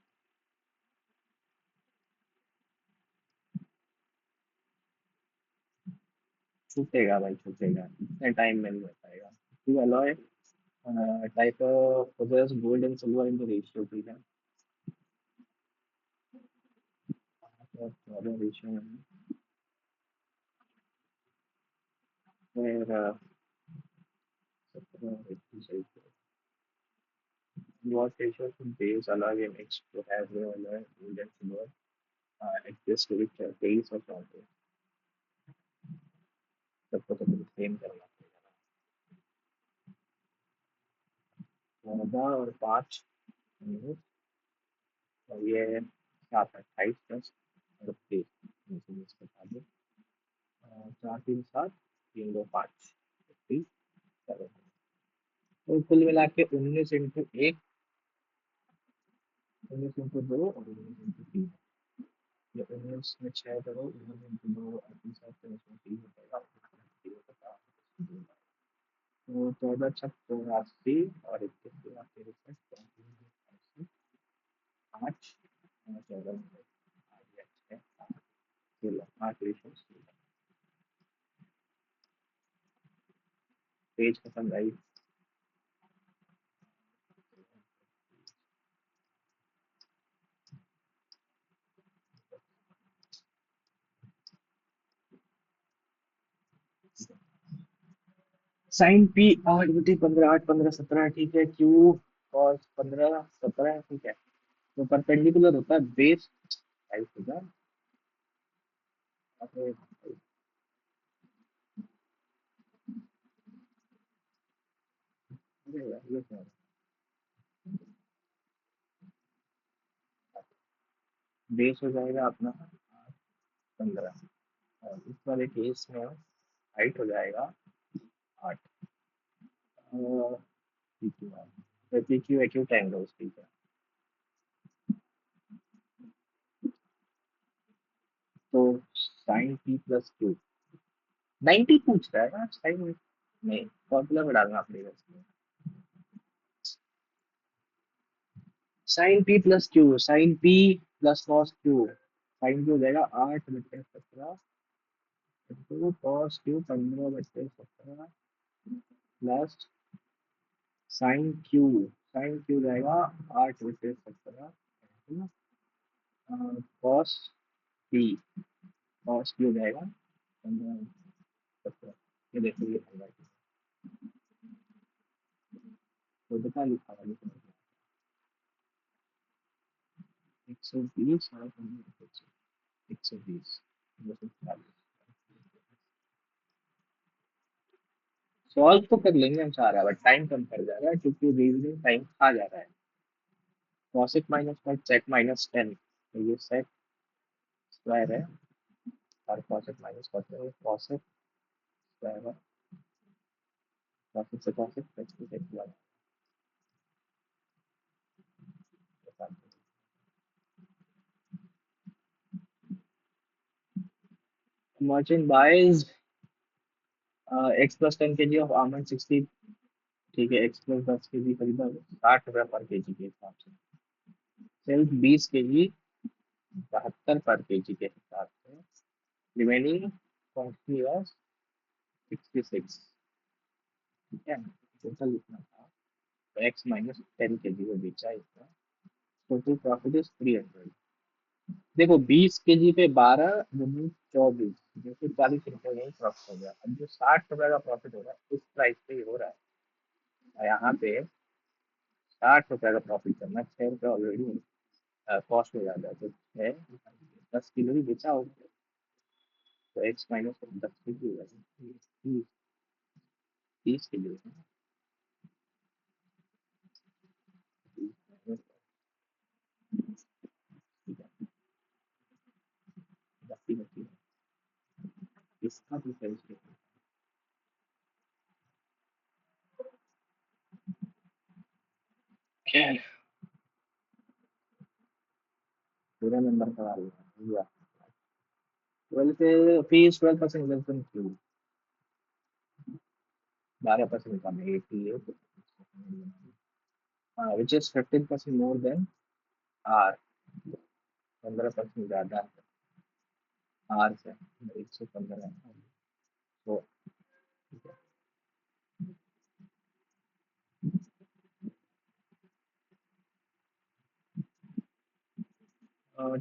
छूटेगा भाई छूटेगा, इतने टाइम में नहीं हो पाएगा। Two alloy type of possess gold and silver in the ratio, ठीक है। और रेशियो में फिर 17 what ratio should base alloy and mix to have the alloy gold and silver exist with base और something, सबको तो सेम करना पड़ेगा। 14 और 5 और ये 7 28 प्लस 38 बता दो। 4 3 7 3 2 5 47। तो कुल मिला के 19 इंटू 1, 19 इंटू 2 और 19 इंटू 3। ये 19 में 6 करो, 19 इंटू 2 38 हो जाएगा। तो 14 छक 84 और 21 8 14 8 पेज खत्म भाई। साइन पी 8/15, 8 15 17, ठीक है। क्यू कॉस 15 17, ठीक है। तो परपेंडिकुलर होता है बेस 22,000। अरे अरे यार, ये क्या है? बेस हो जाएगा अपना 15, और इस वाले केस में हाइट हो जाएगा 8। पी क्यू एक्यूट एंगल्स, ठीक है। तो साइन पी प्लस क्यू 90 पूछ रहा है ना साइन? नहीं, फॉर्मूला में डालना पड़ेगा इसमें। Sine P plus Q, sine P plus cos Q, sine Q हो जाएगा 8/17 into cos Q 15/17 plus sine Q, sine Q जाएगा 8/17 कॉस पी, कॉस पी हो जाएगा 15/17। ये देखो ये होगा, तो बता लिखा हुआ लिखा 120 और 120 सॉल्व तो कर लेंगे हम सारा, बट टाइम कम कर जाएगा क्योंकि रीजनिंग टाइम खा जा रहा है। Cosec minus five sec minus 10, तो ये सेक स्क्वायर है, और cosec minus cosec cosec square है। कॉसेक से कॉसेक सेक से sec square. Merchant buys x + 10 kg of almond 60, ठीक है। x + 10 kg खरीदा 60 रुपया पर केजी के हिसाब से। सेल्स 20 kg 72 पर केजी के हिसाब से। रिमेनिंग क्वांटिटी ऑफ 66, ठीक है। टोटल इतना था, तो x - 10 kg को बेचा इसका। Total profit is 300। देखो 20 kg पे 12 दूनी 24, जैसे 40 रुपये यही प्रॉफिट हो गया। अब जो 60 रुपये का प्रॉफिट हो रहा है इस प्राइस पे ही हो रहा है, और यहाँ पे 60 रुपये का प्रॉफिट करना, 6 रुपये ऑलरेडी कॉस्ट हो जाता है। तो 10 किलो ही बेचा होगा, तो x - 10 kg होगा, 30 किलो। इसका भी सही है। पूरा नंबर करा लिया। 12 पे फीस 12% लेस देन क्यू, 12% कम है 88, which is 15% more than R, 15% ज्यादा है आर से, 115 है। तो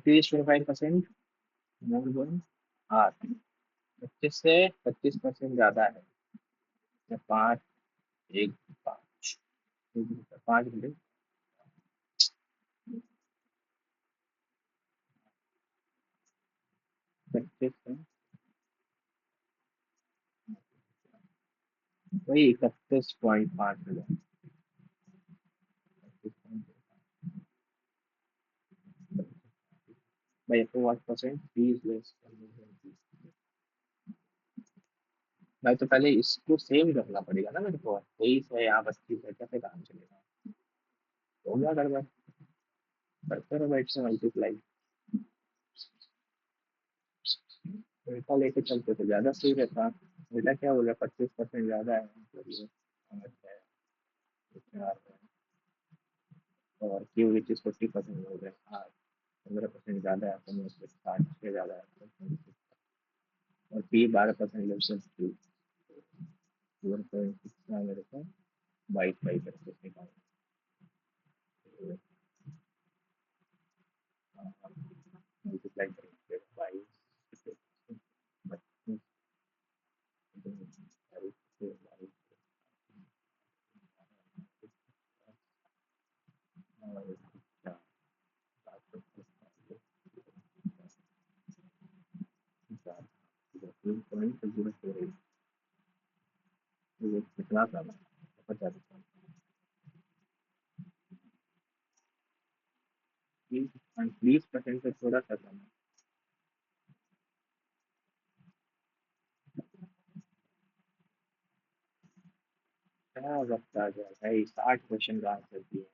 30 25% मोर देन आर, 25 से 25% ज्यादा है। तो 5 1 5 5 25 से वही 31.5 मिला। by 1% fee is less than भाई तो पहले इसको सेव करना पड़ेगा ना मेरे को, 23 है यहाँ 25 है, कैसे काम चलेगा? हो गया गड़बड़, करते रहो भाई से मल्टीप्लाई। उल्टा लेके चलते तो ज्यादा सही रहता। उल्टा क्या बोला, 25% ज्यादा है मतलब ये, समझ गए? चार है, और क्यू विच इज 40% हो गया, हाँ 15% ज्यादा है, तो मैं उससे 60 से ज्यादा है तो 26, और पी 12% लेस देन क्यू, 1.6 है मेरे को, बाई बाई करके निकाल। मल्टीप्लाई करेंगे बाई 32, और चार, 3.04, ये कितना था? 50, 20% से थोड़ा सा कम है। क्या वक्त आ गया भाई, 60 क्वेश्चन का आंसर दिए।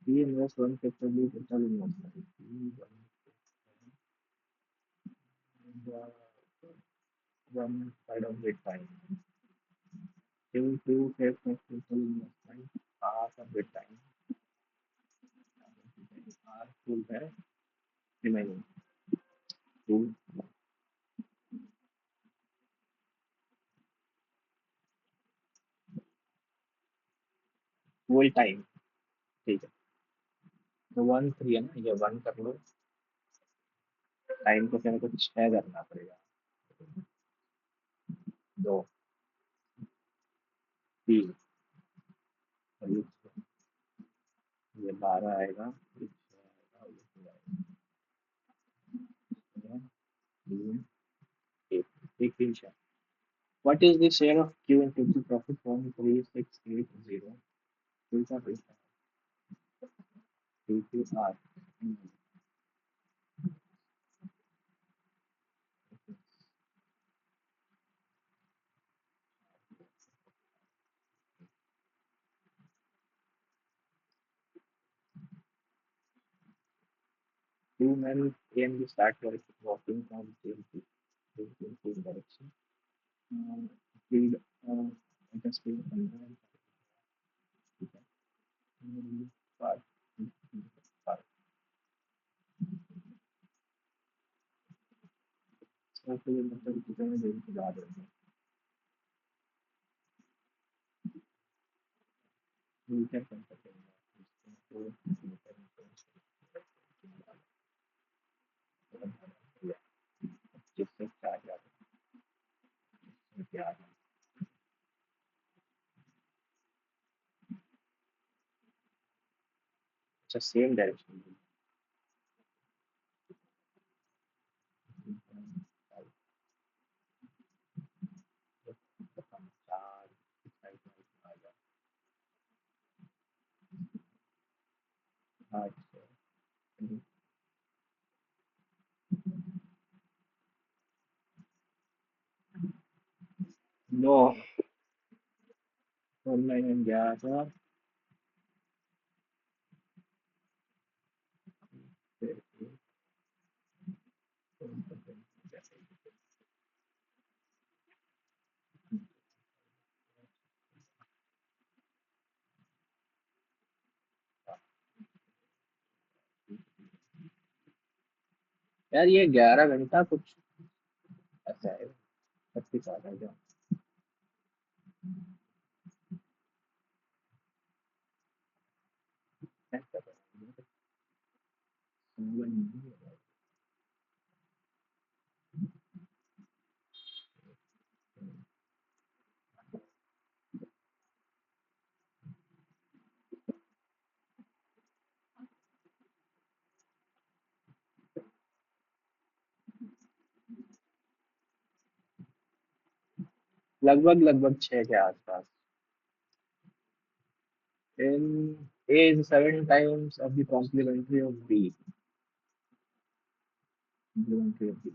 3+1 total investment, one side of Bitcoin. Two types of total investment, half of Bitcoin, half full है remaining, full full time, ठीक है। तो 1 3 है ना, ये 1 कर लो, टाइम को फिर कुछ तय करना पड़ेगा। 2 3, और ये 12 आएगा, ये 6 आएगा, और ये 2 आएगा, 3 1, एक 3 6। What is the share of Q in total profit from 3680? उल्टा पैसा, PQR, hmm, 2 men aim to start walking from same direction. Speed, the speed 100, ठीक है। Fast, fast, तो ये मतलब कितने देर के बाद होगा? मीटर कम कर देंगे तो मीटर जिससे चार्ज आता है। अच्छा सेम डायरेक्शन में, चार, आठ, नो, ऑनलाइन गया था, फिर यार ये 11 घंटा कुछ ऐसा है, 25 आ रहा है। लगभग लगभग 6 के आसपास। In A is 7 times of the complementary of B. Complementary of the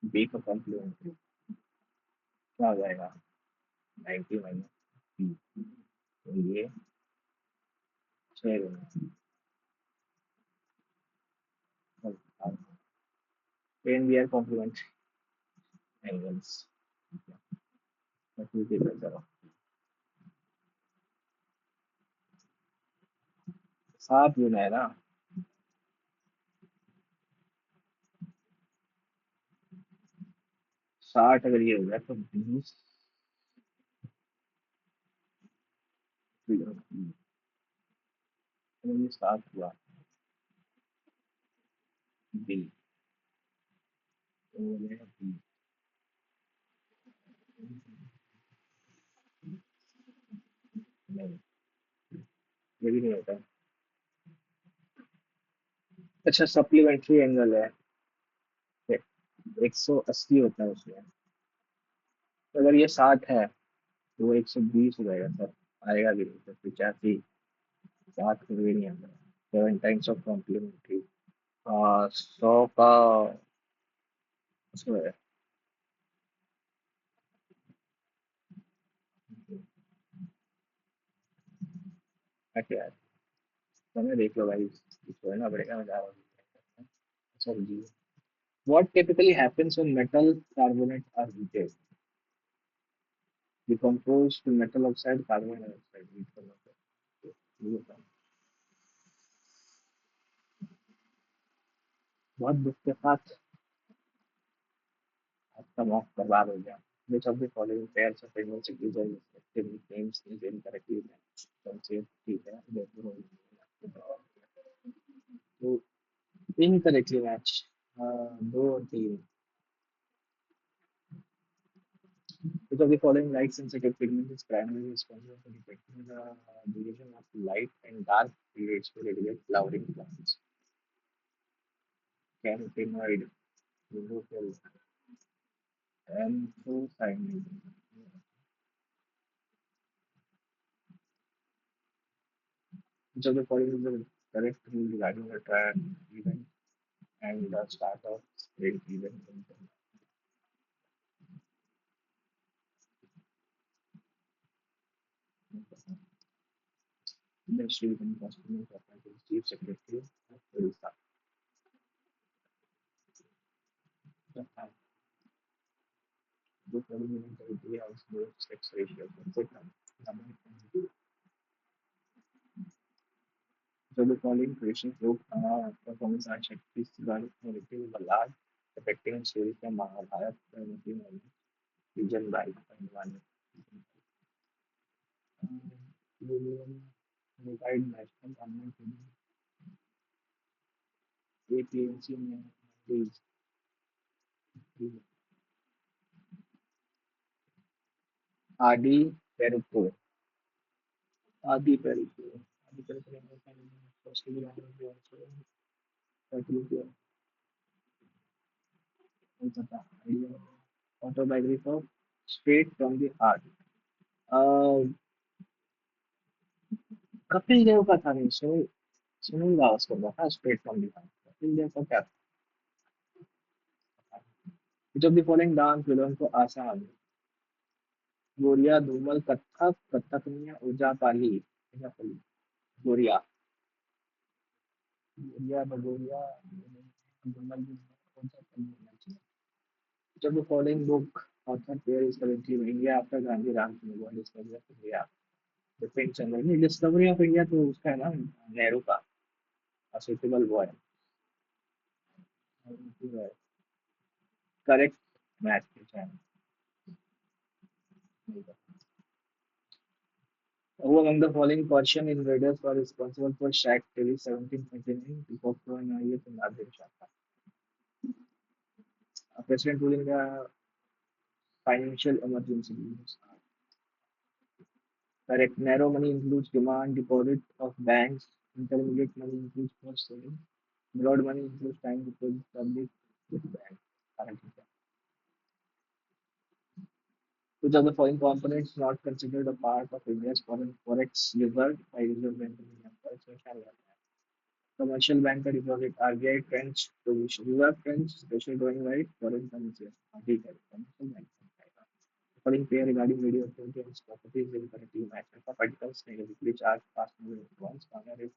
B का कॉम्प्लीमेंट्री क्या हो जाएगा? 90 माइनस बी, तो ये 6 ten B are complementary angles. ठीक है चलो, 7 गुना है ना। 60 अगर ये हो गया तो 20, तो ये 7 हुआ बी, तो ये बी, नहीं ये भी नहीं होता। अच्छा सप्लीमेंट्री एंगल है, 180 होता है उसमें, तो अगर ये 60 है तो वो 120 हो जाएगा सर, आएगा भी नहीं, तो 85, 7 कभी भी नहीं आता। 7 टाइम्स ऑफ कॉम्प्लीमेंट्री 100 का, उसमें है क्या है, समय देख लो भाई, सोचना पड़ेगा, मैं जा रहा हूँ। अच्छा जी, what typically happens when metal carbonate are heated? Decompose to metal oxide, carbon dioxide. ये बताओ। बहुत दुख के साथ आपका मौका बर्बाद हो गया। Which of the following pairs of animals is a respective names is incorrectly matched? कौन ठीक है देखो, तो इनकरेक्टली मैच, दो और तीन। Which of the following light sensitive pigment is primarily responsible for detecting the division of light and dark periods to regulate flowering plants? Carotenoid, chlorophyll, anthocyanin. Which of the following is the correct rule regarding the triad event and the start of spring event in the Sri Lankan Constitution of the Chief Secretary of Odisha? The following event criteria has no sex ratio. So the following creation group performance are Chhattisgarh Relative Ballad, depicting stories from Mahabharata, region by one. Union Unified National Government APNC में is आदि पेरुपुर, आदि पेरुपुर, आदि पेरुपुर autobiography of straight from the heart, Kapil Dev का था नहीं, सुनील गावस्कर का था straight from the heart, Kapil Dev का क्या था? जब भी फॉलोइंग डांस विलन को आसान, गोरिया धूमल कथक कथकनिया ओजापाली, ओजापली, गोरिया, गोरिया बगोरिया धूमल ओजापाली। जब भी following book author pair is currently in India after Gandhi Ramchandra गोड discovery of India, Bipin Chandra नहीं, डिस्कवरी ऑफ इंडिया तो उसका है ना, नेहरू का, अनसुटेबल बॉय, करेक्ट मैच के who among the following Persian invaders were responsible for Shah Delhi 1729 before Ayub and Nadir Shah? A president during the financial emergency. Correct. Narrow money includes demand deposit of banks. Intermediate money includes first saving. Broad money includes time deposit public with bank. Correct. Which of the following components not considered a part of India's foreign forex reserve by Reserve Bank of India? Commercial bank का deposit RBI trench position reserve trench special drawing right foreign currency ठीक है commercial bank का आएगा according pair regarding video activity and properties in currently match का particles negatively charged fast moving electrons corner is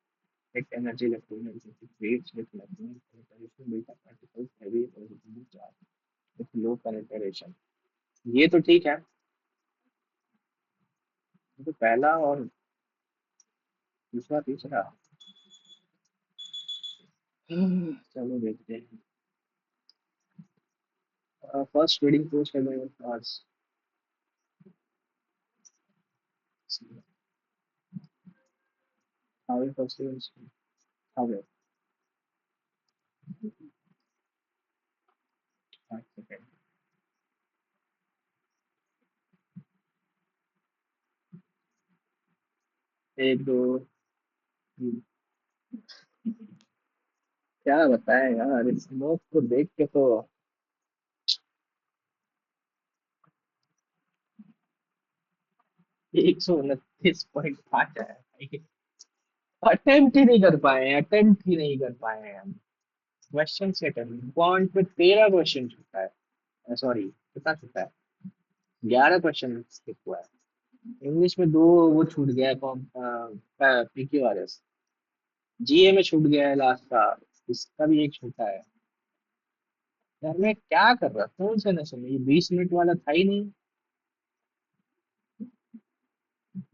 like energy electromagnetic waves with maximum penetration beta particles heavy positively charged with low penetration ये तो ठीक है ये तो पहला और दूसरा तीसरा चलो देखते हैं फर्स्ट रीडिंग पोस्ट है मेरे पास हाउ फर्स्ट हाउ 5 सेकेंड एक दो तीन क्या बताएं यार इस नोट को देख के तो 129.5 है अटेम्प्ट ही नहीं कर पाए अटेम्प्ट ही नहीं कर पाए हैं हम क्वेश्चन से अटेम्प्ट पॉइंट पे 13 क्वेश्चन छूटा है सॉरी कितना छूटा है 11 क्वेश्चन स्किप हुआ है इंग्लिश में दो वो छूट गया है कॉम पीक्यूआरएस जीए में छूट गया है लास्ट का इसका भी एक छूटा है यार मैं क्या कर रहा था उनसे ना सुन ये 20 मिनट वाला था ही नहीं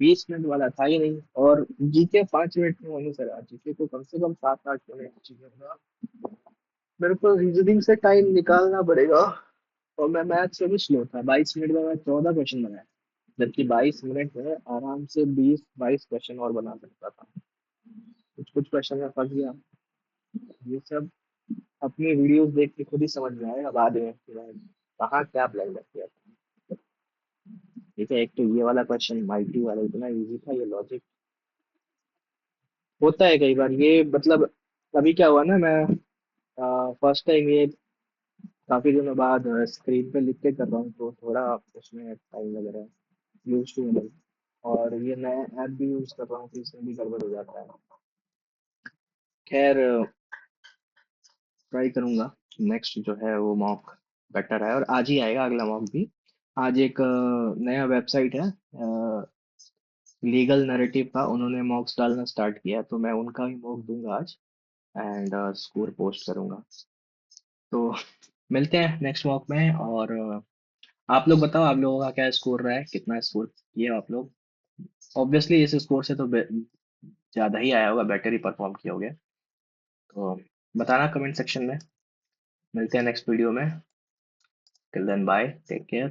20 मिनट वाला था ही नहीं और जीके 5 मिनट में होने से रहा जीके को कम से कम 7-8 मिनट चाहिए होगा मेरे को रीजनिंग से टाइम निकालना पड़ेगा और मैं मैथ से भी स्लो था 22 मिनट में मैं 14 क्वेश्चन बनाया जबकि 22 मिनट में आराम से 20-22 क्वेश्चन और बना सकता था कुछ कुछ क्वेश्चन में फंस गया ये सब अपनी वीडियोस देख के खुद ही समझ में आएगा बाद में कि मैं कहाँ क्या प्लान कर किया था ठीक है एक तो ये वाला क्वेश्चन माइटी वाला इतना इजी था ये लॉजिक होता है कई बार ये मतलब अभी क्या हुआ ना मैं फर्स्ट टाइम ये काफी दिनों बाद स्क्रीन पे लिख के कर रहा हूँ तो थोड़ा उसमें टाइम लग रहा है यूज टू नहीं और ये नया ऐप भी यूज कर रहा हूँ तो इसमें भी गड़बड़ हो जाता है खैर ट्राई करूंगा नेक्स्ट जो है वो मॉक बेटर है और आज ही आएगा अगला मॉक भी आज एक नया वेबसाइट है लीगल नैरेटिव का उन्होंने मॉक्स डालना स्टार्ट किया है, तो मैं उनका ही मॉक दूंगा आज एंड स्कोर पोस्ट करूंगा तो मिलते हैं नेक्स्ट मॉक में और आप लोग बताओ आप लोगों का क्या स्कोर रहा है कितना स्कोर किए आप लोग ऑब्वियसली इस स्कोर से तो ज्यादा ही आया होगा बेटर ही परफॉर्म किया होगा तो बताना कमेंट सेक्शन में मिलते हैं नेक्स्ट वीडियो में till then bye take care